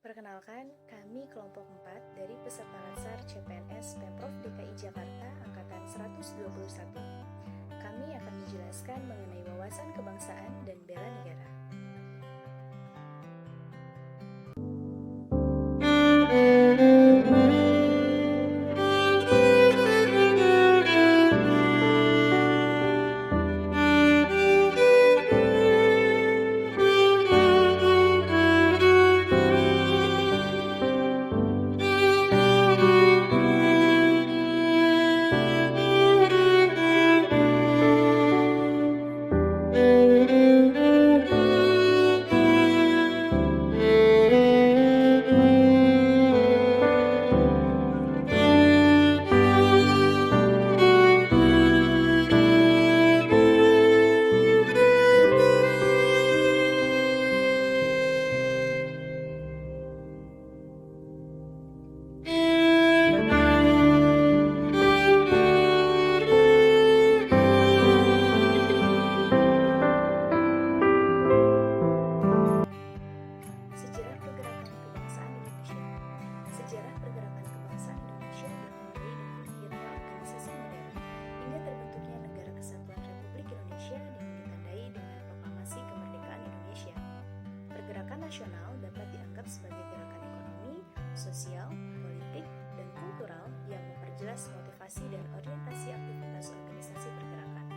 Perkenalkan, kami kelompok 4 dari peserta Latsar CPNS Pemprov DKI Jakarta Angkatan 121. Kami akan menjelaskan mengenai wawasan kebangsaan dan bela negara. Sejarah pergerakan kebangsaan Indonesia. Sejarah pergerakan kebangsaan Indonesia dimulai dengan lahirnya organisasi modern hingga terbentuknya Negara Kesatuan Republik Indonesia dengan ditandai dengan proklamasi kemerdekaan Indonesia. Pergerakan nasional dapat dianggap sebagai gerakan ekonomi, sosial, politik, dan kultural yang memperjelas motivasi dan orientasi aktivitas organisasi pergerakan.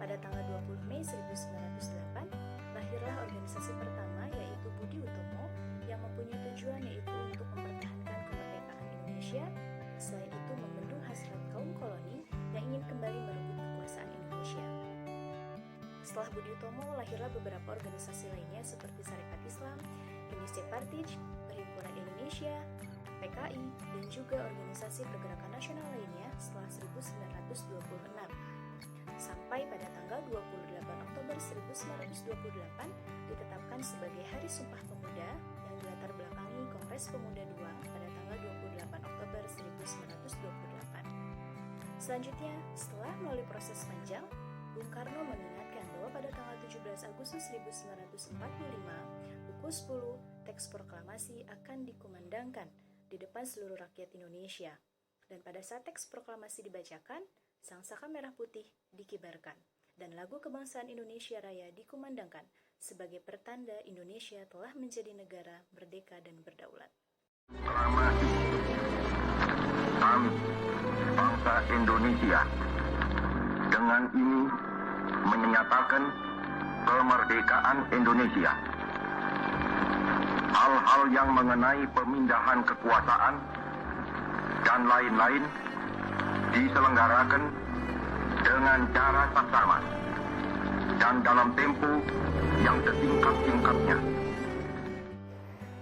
Pada tanggal 20 Mei 1908, lahirlah organisasi pertama yaitu Budi Utomo yang mempunyai tujuan yaitu untuk mempertahankan kemerdekaan Indonesia, selain itu membendung hasrat kaum koloni yang ingin kembali merebut kekuasaan Indonesia. Setelah Budi Utomo, lahirlah beberapa organisasi lainnya seperti Sarekat Islam, Indonesia Partij, Perhimpunan Indonesia, PKI, dan juga organisasi pergerakan nasional lainnya setelah 1926. Sampai pada tanggal 28 Oktober 1928 ditetapkan sebagai Hari Sumpah Pemuda yang dilatar belakangi Kongres Pemuda II pada tanggal 28 Oktober 1928. Selanjutnya, setelah melalui proses panjang, Bung Karno mengingatkan bahwa pada tanggal 17 Agustus 1945, pukul 10, teks proklamasi akan dikumandangkan di depan seluruh rakyat Indonesia. Dan pada saat teks proklamasi dibacakan, sang saka merah putih dikibarkan, dan lagu kebangsaan Indonesia Raya dikumandangkan sebagai pertanda Indonesia telah menjadi negara merdeka dan berdaulat. Proklamasi kami, bangsa Indonesia, dengan ini menyatakan kemerdekaan Indonesia. Hal-hal yang mengenai pemindahan kekuasaan dan lain-lain diselenggarakan dengan cara saksama dan dalam tempo yang setingkat-tingkatnya.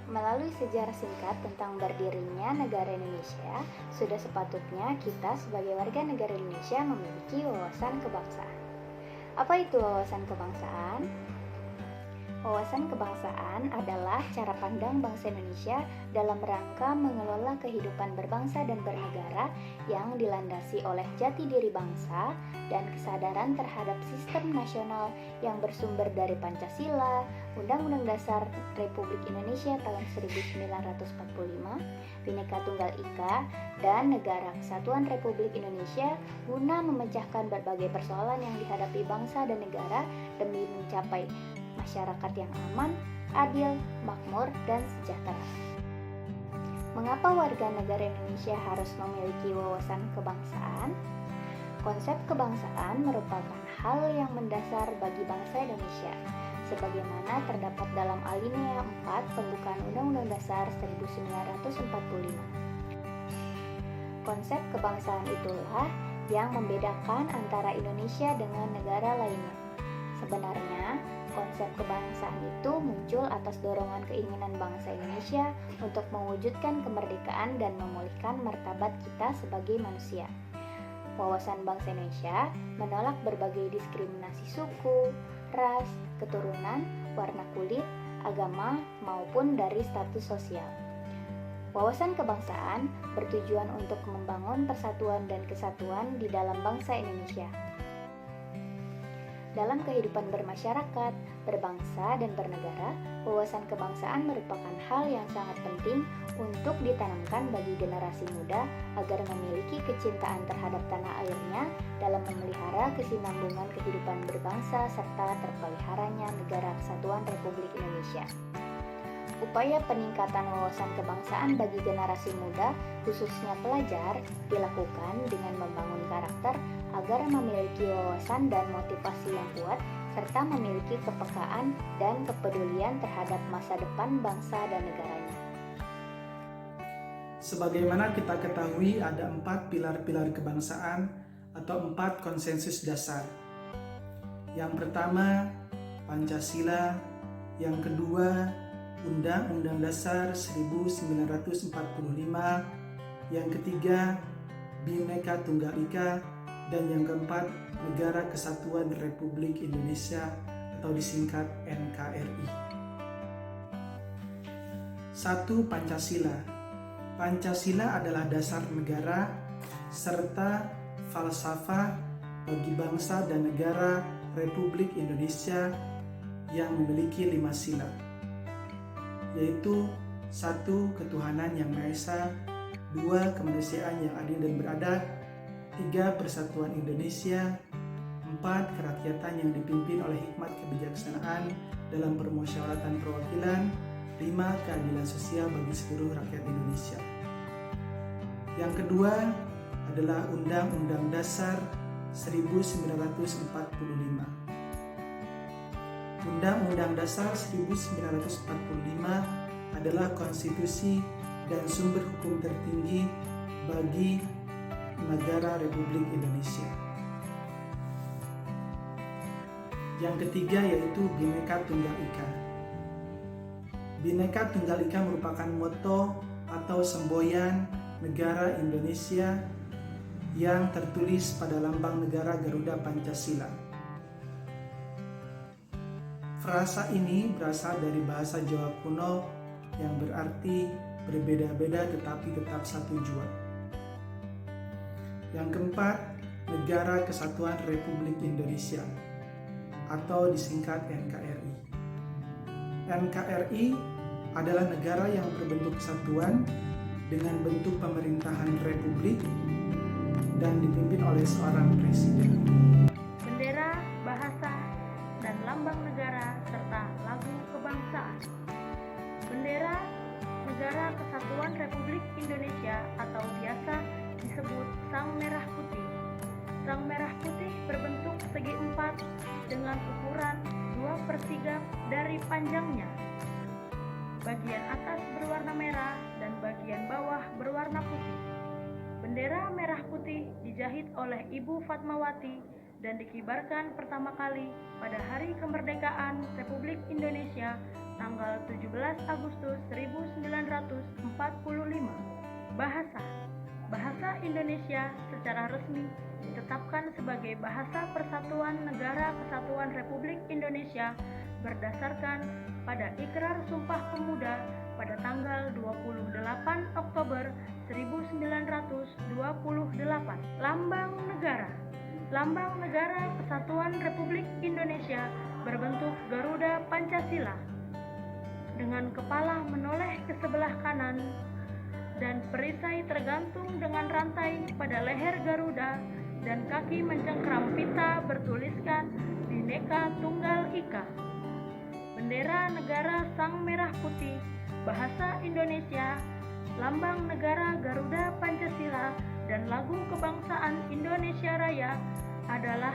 Melalui sejarah singkat tentang berdirinya negara Indonesia, sudah sepatutnya kita sebagai warga negara Indonesia memiliki wawasan kebangsaan. Apa itu wawasan kebangsaan? Wawasan kebangsaan adalah cara pandang bangsa Indonesia dalam rangka mengelola kehidupan berbangsa dan bernegara yang dilandasi oleh jati diri bangsa dan kesadaran terhadap sistem nasional yang bersumber dari Pancasila, Undang-Undang Dasar Republik Indonesia tahun 1945, Bhinneka Tunggal Ika, dan Negara Kesatuan Republik Indonesia guna memecahkan berbagai persoalan yang dihadapi bangsa dan negara demi mencapai masyarakat yang aman, adil, makmur, dan sejahtera. Mengapa warga negara Indonesia harus memiliki wawasan kebangsaan? Konsep kebangsaan merupakan hal yang mendasar bagi bangsa Indonesia, sebagaimana terdapat dalam alinea 4 pembukaan Undang-Undang Dasar 1945. Konsep kebangsaan itulah yang membedakan antara Indonesia dengan negara lainnya. Sebenarnya, konsep kebangsaan itu muncul atas dorongan keinginan bangsa Indonesia untuk mewujudkan kemerdekaan dan memulihkan martabat kita sebagai manusia. Wawasan bangsa Indonesia menolak berbagai diskriminasi suku, ras, keturunan, warna kulit, agama, maupun dari status sosial. Wawasan kebangsaan bertujuan untuk membangun persatuan dan kesatuan di dalam bangsa Indonesia. Dalam kehidupan bermasyarakat, berbangsa, dan bernegara, wawasan kebangsaan merupakan hal yang sangat penting untuk ditanamkan bagi generasi muda agar memiliki kecintaan terhadap tanah airnya dalam memelihara kesinambungan kehidupan berbangsa serta terpeliharanya Negara Kesatuan Republik Indonesia. Upaya peningkatan wawasan kebangsaan bagi generasi muda, khususnya pelajar, dilakukan dengan membangun karakter agar memiliki wawasan dan motivasi yang kuat, serta memiliki kepekaan dan kepedulian terhadap masa depan bangsa dan negaranya. Sebagaimana kita ketahui, ada 4 pilar-pilar kebangsaan atau 4 konsensus dasar. Yang pertama, Pancasila. Yang kedua, Undang-Undang Dasar 1945. Yang ketiga, Bhinneka Tunggal Ika. Dan yang keempat, Negara Kesatuan Republik Indonesia atau disingkat NKRI. 1. Pancasila. Pancasila adalah dasar negara serta falsafah bagi bangsa dan negara Republik Indonesia yang memiliki 5 sila, yaitu 1. Ketuhanan yang Maha Esa, 2. Kemanusiaan yang adil dan beradab, 3. Persatuan Indonesia, 4. Kerakyatan yang dipimpin oleh hikmat kebijaksanaan dalam permusyawaratan perwakilan, 5. Keadilan sosial bagi seluruh rakyat Indonesia. Yang kedua adalah Undang-Undang Dasar 1945. Undang-Undang Dasar 1945 adalah konstitusi dan sumber hukum tertinggi bagi negara Republik Indonesia. Yang ketiga yaitu Bhinneka Tunggal Ika. Bhinneka Tunggal Ika merupakan moto atau semboyan negara Indonesia yang tertulis pada lambang negara Garuda Pancasila. Frasa ini berasal dari bahasa Jawa kuno yang berarti berbeda-beda tetapi tetap satu jua. Yang keempat, Negara Kesatuan Republik Indonesia atau disingkat NKRI. NKRI adalah negara yang berbentuk kesatuan dengan bentuk pemerintahan republik dan dipimpin oleh seorang presiden. Bendera, bahasa, dan lambang negara serta lagu kebangsaan. Bendera Negara Kesatuan Republik Indonesia atau biasa disebut Sang Merah Putih. Sang Merah Putih berbentuk segi empat dengan ukuran 2/3 dari panjangnya. Bagian atas berwarna merah dan bagian bawah berwarna putih. Bendera merah putih dijahit oleh Ibu Fatmawati dan dikibarkan pertama kali pada Hari Kemerdekaan Republik Indonesia tanggal 17 Agustus 1945. Bahasa Indonesia secara resmi ditetapkan sebagai Bahasa Persatuan Negara Kesatuan Republik Indonesia berdasarkan pada Ikrar Sumpah Pemuda pada tanggal 28 Oktober 1928. Lambang Negara Kesatuan Republik Indonesia berbentuk Garuda Pancasila dengan kepala menoleh ke sebelah kanan dan perisai tergantung dengan rantai pada leher Garuda dan kaki mencengkram pita bertuliskan Bhinneka Tunggal Ika. Bendera negara Sang Merah Putih, bahasa Indonesia, lambang negara Garuda Pancasila, dan lagu kebangsaan Indonesia Raya adalah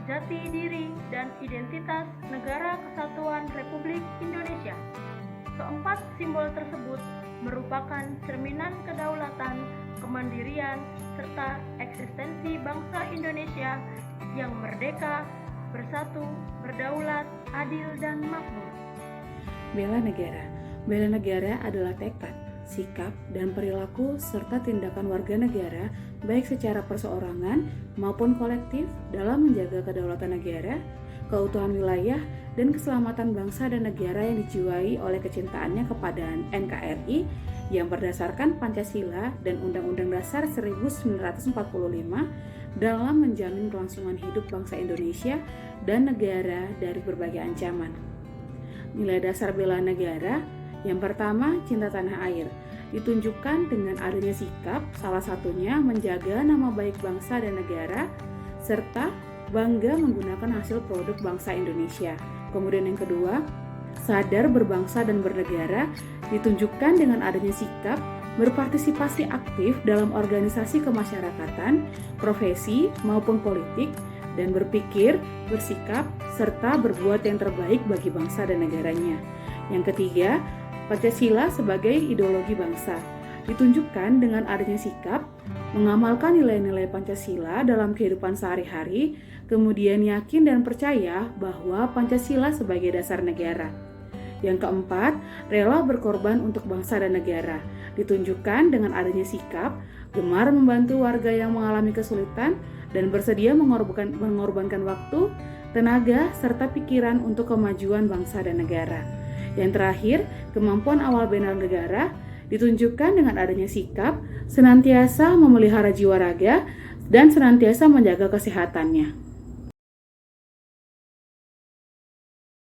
jati diri dan identitas Negara Kesatuan Republik Indonesia. Keempat simbol tersebut merupakan cerminan kedaulatan, kemandirian, serta eksistensi bangsa Indonesia yang merdeka, bersatu, berdaulat, adil, dan makmur. Bela negara. Bela negara adalah tekad, sikap, dan perilaku serta tindakan warga negara baik secara perseorangan maupun kolektif dalam menjaga kedaulatan negara, keutuhan wilayah, dan keselamatan bangsa dan negara yang dijiwai oleh kecintaannya kepada NKRI yang berdasarkan Pancasila dan Undang-Undang Dasar 1945 dalam menjamin kelangsungan hidup bangsa Indonesia dan negara dari berbagai ancaman. nilai dasar bela negara. Yang pertama, cinta tanah air. Ditunjukkan dengan adanya sikap, salah satunya menjaga nama baik bangsa dan negara, serta bangga menggunakan hasil produk bangsa Indonesia. Kemudian yang kedua, sadar berbangsa dan bernegara. Ditunjukkan dengan adanya sikap, berpartisipasi aktif dalam organisasi kemasyarakatan, profesi maupun politik, dan berpikir, bersikap, serta berbuat yang terbaik bagi bangsa dan negaranya. Yang ketiga, Pancasila sebagai ideologi bangsa. Ditunjukkan dengan adanya sikap, mengamalkan nilai-nilai Pancasila dalam kehidupan sehari-hari, kemudian yakin dan percaya bahwa Pancasila sebagai dasar negara. Yang keempat, rela berkorban untuk bangsa dan negara. Ditunjukkan dengan adanya sikap, gemar membantu warga yang mengalami kesulitan, dan bersedia mengorbankan waktu, tenaga, serta pikiran untuk kemajuan bangsa dan negara. Yang terakhir, kemampuan awal bela negara ditunjukkan dengan adanya sikap, senantiasa memelihara jiwa raga, dan senantiasa menjaga kesehatannya.